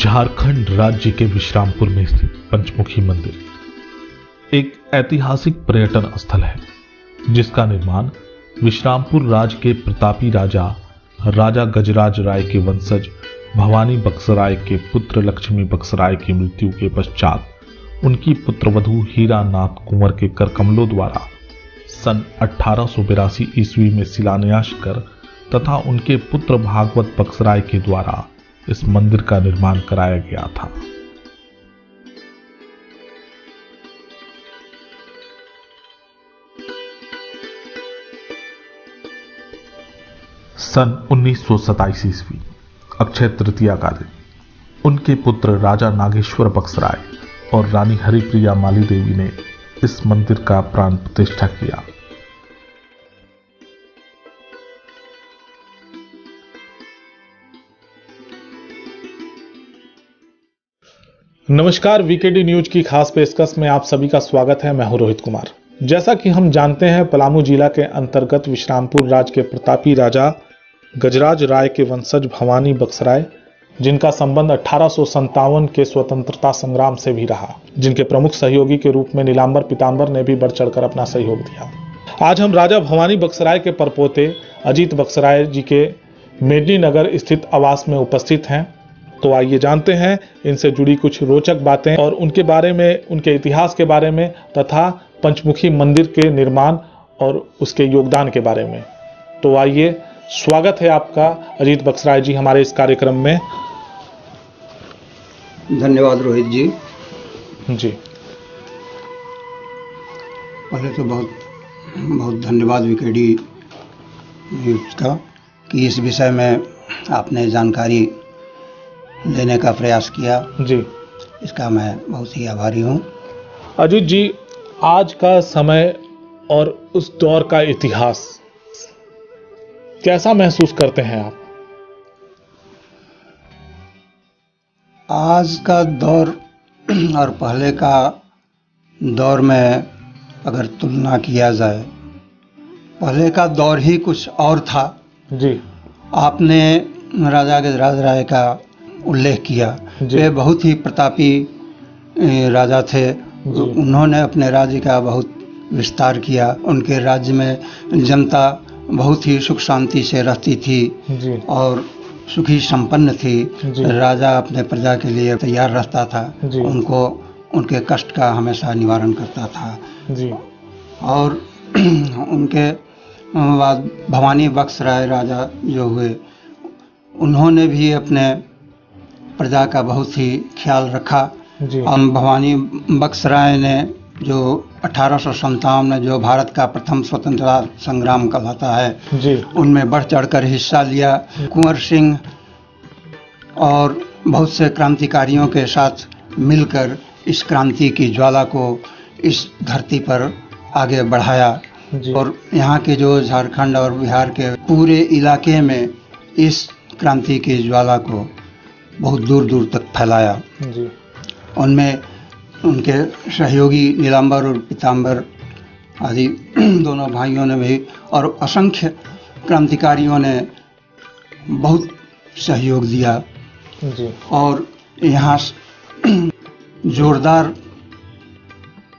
झारखंड राज्य के विश्रामपुर में स्थित पंचमुखी मंदिर एक ऐतिहासिक पर्यटन स्थल है, जिसका निर्माण विश्रामपुर राज्य के प्रतापी राजा गजराज राय के वंशज भवानी बक्सराय के पुत्र लक्ष्मी बक्सराय की मृत्यु के पश्चात उनकी पुत्रवधू हीरा नाथ कुंवर के करकमलों द्वारा सन 1882 ईस्वी में शिलान्यास कर तथा उनके पुत्र भागवत बक्सराय के द्वारा इस मंदिर का निर्माण कराया गया था। सन 1927 ईस्वी अक्षय तृतीया का दिन उनके पुत्र राजा नागेश्वर बक्सराय और रानी हरिप्रिया माली देवी ने इस मंदिर का प्राण प्रतिष्ठा किया। नमस्कार, वीकेडी न्यूज की खास पेशकश में आप सभी का स्वागत है। मैं हूं रोहित कुमार। जैसा कि हम जानते हैं, पलामू जिला के अंतर्गत विश्रामपुर राज्य के प्रतापी राजा गजराज राय के वंशज भवानी बक्सराय, जिनका संबंध 1857 के स्वतंत्रता संग्राम से भी रहा, जिनके प्रमुख सहयोगी के रूप में नीलांबर पीतांबर ने भी बढ़ चढ़कर अपना सहयोग दिया। आज हम राजा भवानी बक्सराय के परपोते अजीत बक्सराय जी के मेदिनीनगर स्थित आवास में उपस्थित हैं। तो आइए जानते हैं इनसे जुड़ी कुछ रोचक बातें और उनके बारे में, उनके इतिहास के बारे में तथा पंचमुखी मंदिर के निर्माण और उसके योगदान के बारे में। तो आइए, स्वागत है आपका अजीत बक्सराय जी हमारे इस कार्यक्रम में। धन्यवाद रोहित जी। पहले तो बहुत बहुत धन्यवाद वीकेडी न्यूज का कि इस विषय में आपने जानकारी देने का प्रयास किया जी। इसका मैं बहुत ही आभारी हूँ। अजीत जी, आज का समय और उस दौर का इतिहास कैसा महसूस करते हैं आप? आज का दौर और पहले का दौर में अगर तुलना किया जाए, पहले का दौर ही कुछ और था जी। आपने राजा गजराज राय का उल्लेख किया। वे बहुत ही प्रतापी राजा थे। उन्होंने अपने राज्य का बहुत विस्तार किया। उनके राज्य में जनता बहुत ही सुख शांति से रहती थी जी। और सुखी संपन्न थी जी। राजा अपने प्रजा के लिए तैयार रहता था जी। उनको उनके कष्ट का हमेशा निवारण करता था जी। और उनके बाद भवानी बक्सराय राजा जो हुए, उन्होंने भी अपने प्रजा का बहुत ही ख्याल रखा। भवानी बक्सराय ने जो 1857 में जो भारत का प्रथम स्वतंत्रता संग्राम कहलाता है जी, उनमें बढ़ चढ़कर हिस्सा लिया। कुंवर सिंह और बहुत से क्रांतिकारियों के साथ मिलकर इस क्रांति की ज्वाला को इस धरती पर आगे बढ़ाया और यहाँ के जो झारखंड और बिहार के पूरे इलाके में इस क्रांति की ज्वाला को बहुत दूर दूर तक फैलाया जी। उनमें उनके सहयोगी नीलांबर और पीतांबर आदि दोनों भाइयों ने भी और असंख्य क्रांतिकारियों ने बहुत सहयोग दिया जी। और यहाँ जोरदार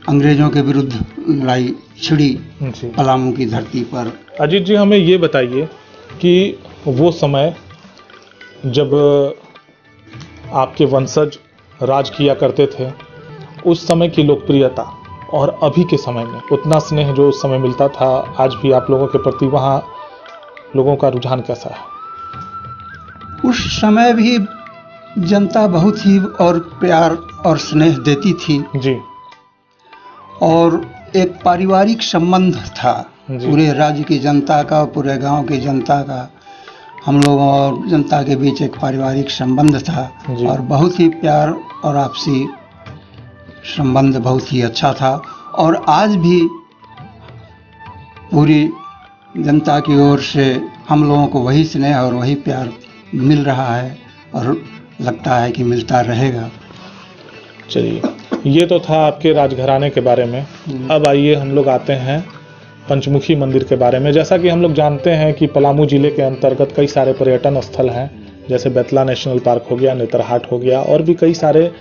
अंग्रेजों के विरुद्ध लड़ाई छिड़ी पलामू की धरती पर। अजीत जी, हमें ये बताइए कि वो समय जब आपके वंशज राज किया करते थे, उस समय की लोकप्रियता और अभी के समय में उतना स्नेह जो उस समय मिलता था, आज भी आप लोगों के प्रति वहाँ लोगों का रुझान कैसा है? उस समय भी जनता बहुत ही और प्यार और स्नेह देती थी जी। और एक पारिवारिक संबंध था पूरे राज्य की जनता का, पूरे गांव की जनता का, हम लोगों और जनता के बीच एक पारिवारिक संबंध था और बहुत ही प्यार और आपसी संबंध बहुत ही अच्छा था। और आज भी पूरी जनता की ओर से हम लोगों को वही स्नेह और वही प्यार मिल रहा है और लगता है कि मिलता रहेगा। चलिए, ये तो था आपके राजघराने के बारे में। अब आइए हम लोग आते हैं पंचमुखी मंदिर के बारे में। जैसा कि हम लोग जानते हैं कि पलामू जिले के अंतर्गत कई सारे पर्यटन स्थल हैं, जैसे बेतला नेशनल पार्क हो गया, नेतरहाट हो गया, और भी कई सारे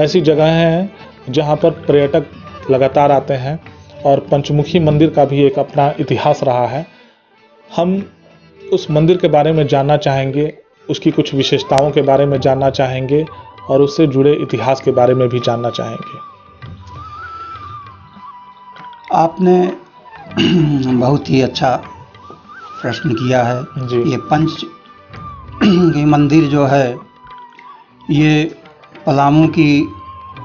ऐसी जगह हैं जहां पर पर्यटक लगातार आते हैं। और पंचमुखी मंदिर का भी एक अपना इतिहास रहा है। हम उस मंदिर के बारे में जानना चाहेंगे, उसकी कुछ विशेषताओं के बारे में जानना चाहेंगे और उससे जुड़े इतिहास के बारे में भी जानना चाहेंगे। आपने बहुत ही अच्छा प्रश्न किया है जी। ये पंच की मंदिर जो है ये पलामू की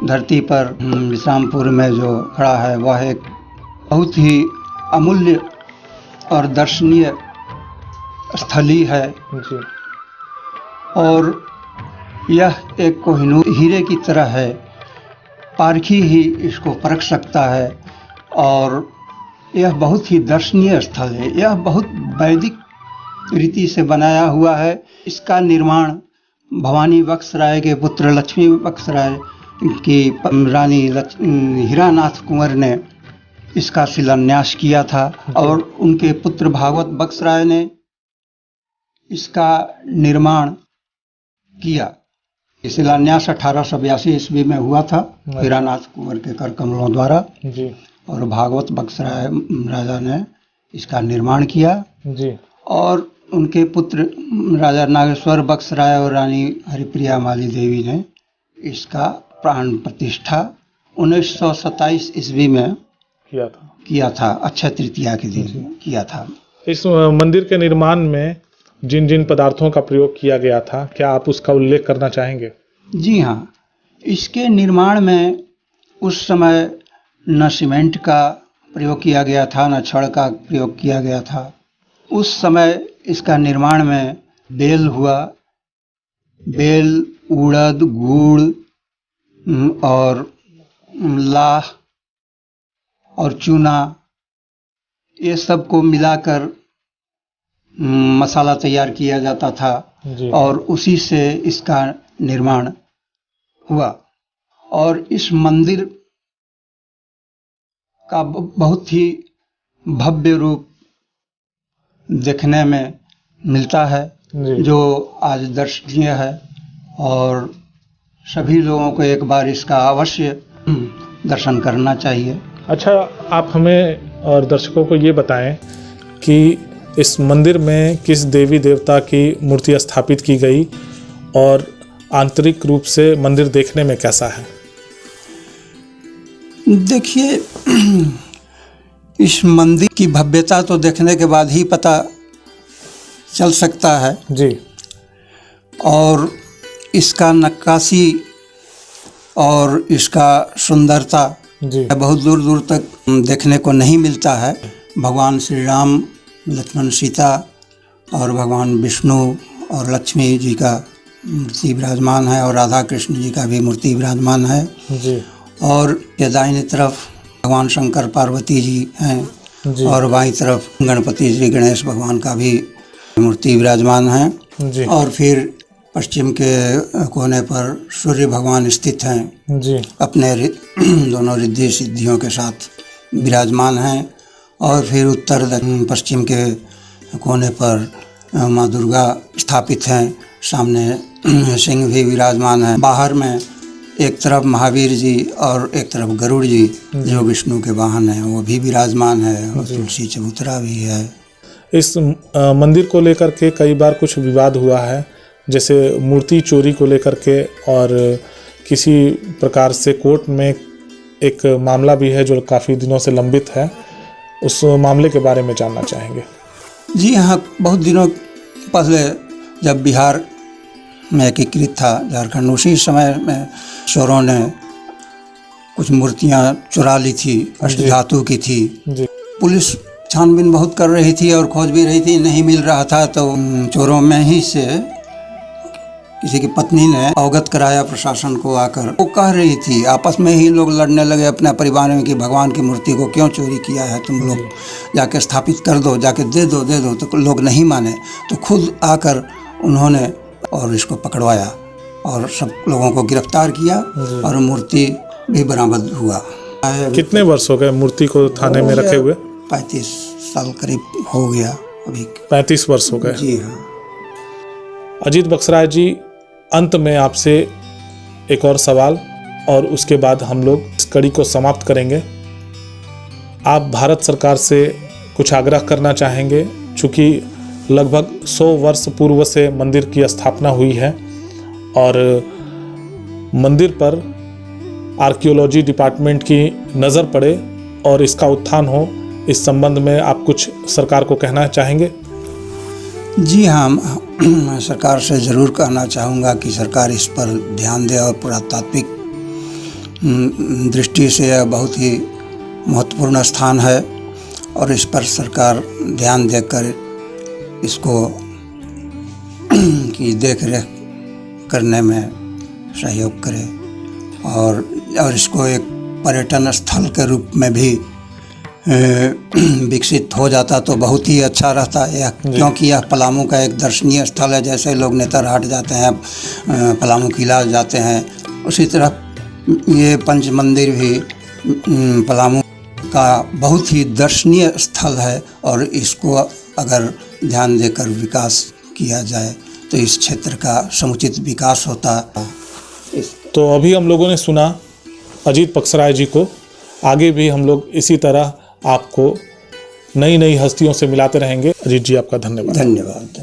धरती पर विश्रामपुर में जो खड़ा है वह एक बहुत ही अमूल्य और दर्शनीय स्थली है। जी। और यह एक कोहिनूर हीरे की तरह है, पारखी ही इसको परख सकता है। और यह बहुत ही दर्शनीय स्थल है। यह बहुत वैदिक रीति से बनाया हुआ है। इसका निर्माण भवानी बख्श राय के पुत्र लक्ष्मी बख्श राय की रानी हीरानाथ कुंवर ने इसका शिलान्यास किया था और उनके पुत्र भागवत बख्श राय ने इसका निर्माण किया। शिलान्यास 1882 ईस्वी में हुआ था हीरानाथ कुंवर के कर कमलों द्वारा जी। और भागवत बख्श राय राजा ने इसका निर्माण किया जी। और उनके पुत्र राजा नागेश्वर बख्श राय और रानी हरिप्रिया माली देवी ने इसका प्राण प्रतिष्ठा 1927 ईस्वी में किया था अक्षय तृतीया के दिन किया था। इस मंदिर के निर्माण में जिन जिन पदार्थों का प्रयोग किया गया था, क्या आप उसका उल्लेख करना चाहेंगे? जी हाँ, इसके निर्माण में उस समय न सीमेंट का प्रयोग किया गया था, न छड़ का प्रयोग किया गया था। उस समय इसका निर्माण में बेल हुआ, बेल, उड़द, गुड़ और लाह और चूना, ये सब को मिलाकर मसाला तैयार किया जाता था और उसी से इसका निर्माण हुआ। और इस मंदिर का बहुत ही भव्य रूप देखने में मिलता है जो आज दर्शनीय है और सभी लोगों को एक बार इसका अवश्य दर्शन करना चाहिए। अच्छा, आप हमें और दर्शकों को ये बताएं कि इस मंदिर में किस देवी देवता की मूर्ति स्थापित की गई और आंतरिक रूप से मंदिर देखने में कैसा है? देखिए, इस मंदिर की भव्यता तो देखने के बाद ही पता चल सकता है जी। और इसका नक्काशी और इसका सुंदरता जी बहुत दूर दूर तक देखने को नहीं मिलता है। भगवान श्री राम, लक्ष्मण, सीता और भगवान विष्णु और लक्ष्मी जी का मूर्ति विराजमान है और राधा कृष्ण जी का भी मूर्ति विराजमान है जी। और ये दाहिनी तरफ भगवान शंकर पार्वती जी हैं और बाईं तरफ गणपति जी गणेश भगवान का भी मूर्ति विराजमान है जी। और फिर पश्चिम के कोने पर सूर्य भगवान स्थित हैं जी। अपने दोनों रिद्धि सिद्धियों के साथ विराजमान हैं। और फिर उत्तर पश्चिम के कोने पर माँ दुर्गा स्थापित हैं, सामने सिंह भी विराजमान है। बाहर में एक तरफ महावीर जी और एक तरफ गरुड़ जी जो विष्णु के वाहन हैं वो भी विराजमान है और तुलसी चबूतरा भी है। इस मंदिर को लेकर के कई बार कुछ विवाद हुआ है, जैसे मूर्ति चोरी को लेकर के, और किसी प्रकार से कोर्ट में एक मामला भी है जो काफ़ी दिनों से लंबित है। उस मामले के बारे में जानना चाहेंगे। जी हाँ, बहुत दिनों पहले जब बिहार में एकीकृत था झारखंड, उसी समय में चोरों ने कुछ मूर्तियाँ चुरा ली थी, अष्टधातु की थी जी। पुलिस छानबीन बहुत कर रही थी और खोज भी रही थी, नहीं मिल रहा था। तो चोरों में ही से किसी की पत्नी ने अवगत कराया प्रशासन को आकर। वो कह रही थी, आपस में ही लोग लड़ने लगे अपने परिवार में कि भगवान की मूर्ति को क्यों चोरी किया है तुम लोग, जाके स्थापित कर दो, जाके दे दो। तो लोग नहीं माने तो खुद आकर उन्होंने और इसको पकड़वाया और सब लोगों को गिरफ्तार किया और मूर्ति भी बरामद हुआ। कितने वर्ष हो गए मूर्ति को थाने में रखे हुए? 35 साल करीब हो गया अभी। 35 वर्ष हो गए। जी हाँ। अजीत बक्सराय जी, अंत में आपसे एक और सवाल और उसके बाद हम लोग इस कड़ी को समाप्त करेंगे। आप भारत सरकार से कुछ आग्रह करना चाहेंगे? चूँकि लगभग 100 वर्ष पूर्व से मंदिर की स्थापना हुई है और मंदिर पर आर्कियोलॉजी डिपार्टमेंट की नज़र पड़े और इसका उत्थान हो, इस संबंध में आप कुछ सरकार को कहना चाहेंगे? जी हाँ, मैं सरकार से ज़रूर कहना चाहूँगा कि सरकार इस पर ध्यान दे और पुरातात्विक दृष्टि से यह बहुत ही महत्वपूर्ण स्थान है और इस पर सरकार ध्यान देकर इसको की देख रेख करने में सहयोग करे और इसको एक पर्यटन स्थल के रूप में भी विकसित हो जाता तो बहुत ही अच्छा रहता है, क्योंकि यह पलामू का एक दर्शनीय स्थल है। जैसे लोग नेतरहाट जाते हैं, पलामू किला जाते हैं, उसी तरह ये पंच मंदिर भी पलामू का बहुत ही दर्शनीय स्थल है और इसको अगर ध्यान देकर विकास किया जाए तो इस क्षेत्र का समुचित विकास होता। तो अभी हम लोगों ने सुना अजीत बक्सराय जी को। आगे भी हम लोग इसी तरह आपको नई नई हस्तियों से मिलाते रहेंगे। अजीत जी, आपका धन्यवाद। धन्यवाद।